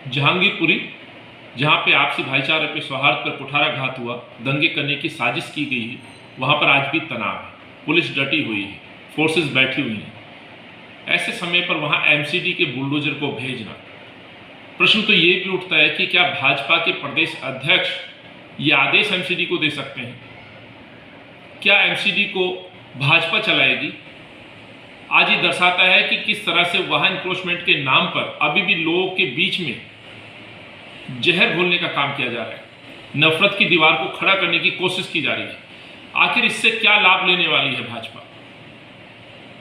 जहांगीरपुरी, जहां पे आपसी भाईचारे पे, सौहार्द पर कुठाराघात हुआ, दंगे करने की साजिश की गई है, वहां पर आज भी तनाव है, पुलिस डटी हुई है, फोर्सेस बैठी हुई हैं। ऐसे समय पर वहां एमसीडी के बुलडोजर को भेजना, प्रश्न तो ये भी उठता है कि क्या भाजपा के प्रदेश अध्यक्ष ये आदेश एमसीडी को दे सकते हैं? क्या एमसीडी को भाजपा चलाएगी? आज ये दर्शाता है कि किस तरह से वाहन एनक्रोचमेंट के नाम पर अभी भी लोगों के बीच में जहर घोलने का काम किया जा रहा है, नफरत की दीवार को खड़ा करने की कोशिश की जा रही है। आखिर इससे क्या लाभ लेने वाली है भाजपा?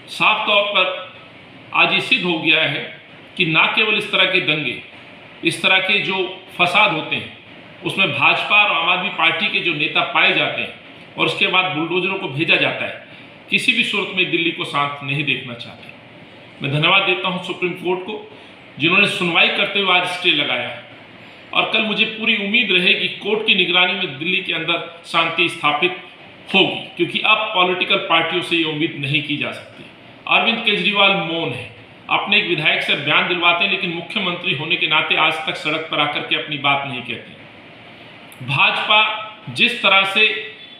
साफ तौर पर आज ये सिद्ध हो गया है कि ना केवल इस तरह के दंगे, इस तरह के जो फसाद होते हैं उसमें भाजपा और आम आदमी पार्टी के जो नेता पाए जाते हैं और उसके बाद बुलडोजरों को भेजा जाता है, किसी भी सूरत में दिल्ली को शांत नहीं देखना चाहते। मैं धन्यवाद देता हूं सुप्रीम कोर्ट को, जिन्होंने सुनवाई करते हुए आज स्टे लगाया है, और कल मुझे पूरी उम्मीद रहेगी कोर्ट की निगरानी में दिल्ली के अंदर शांति स्थापित होगी, क्योंकि अब पॉलिटिकल पार्टियों से ये उम्मीद नहीं की जा सकती। अरविंद केजरीवाल मौन है, अपने एक विधायक से बयान दिलवाते हैं, लेकिन मुख्यमंत्री होने के नाते आज तक सड़क पर आकर के अपनी बात नहीं कहते। भाजपा जिस तरह से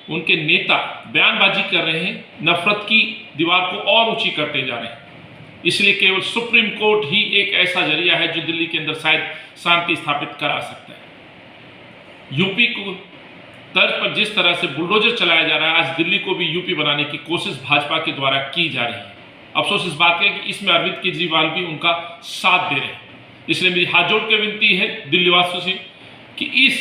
उनके नेता बयानबाजी कर रहे हैं, नफरत की दीवार को और ऊंची करते जा रहे हैं, इसलिए केवल सुप्रीम कोर्ट ही एक ऐसा जरिया है जो दिल्ली के अंदर शायद शांति स्थापित करा सकता है। यूपी को तर्ज पर जिस तरह से बुलडोजर चलाया जा रहा है, आज दिल्ली को भी यूपी बनाने की कोशिश भाजपा के द्वारा की जा रही है। अफसोस इस बात का है कि इसमें अरविंद केजरीवाल भी उनका साथ दे रहे हैं। इसलिए मेरी हाथ जोड़ के विनती है दिल्ली वासियों से कि इस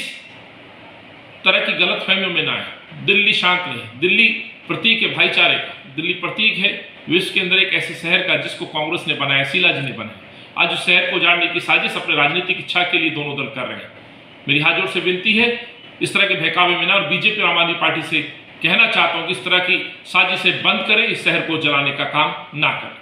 तरह की गलतफहमियों में ना आए। दिल्ली शांत रहे। दिल्ली प्रतीक है भाईचारे का, दिल्ली प्रतीक है विश्व के अंदर एक ऐसे शहर का जिसको कांग्रेस ने बनाया, शीला जी ने बनाया। आज उस शहर को उजाड़ने की साजिश अपने राजनीतिक इच्छा के लिए दोनों दल कर रहे हैं। मेरी हाथ जोड़ से विनती है इस तरह के बहकावे में ना, और बीजेपी और आम आदमी पार्टी से कहना चाहता हूं कि इस तरह की साजिशें बंद करें, इस शहर को जलाने का काम ना करें।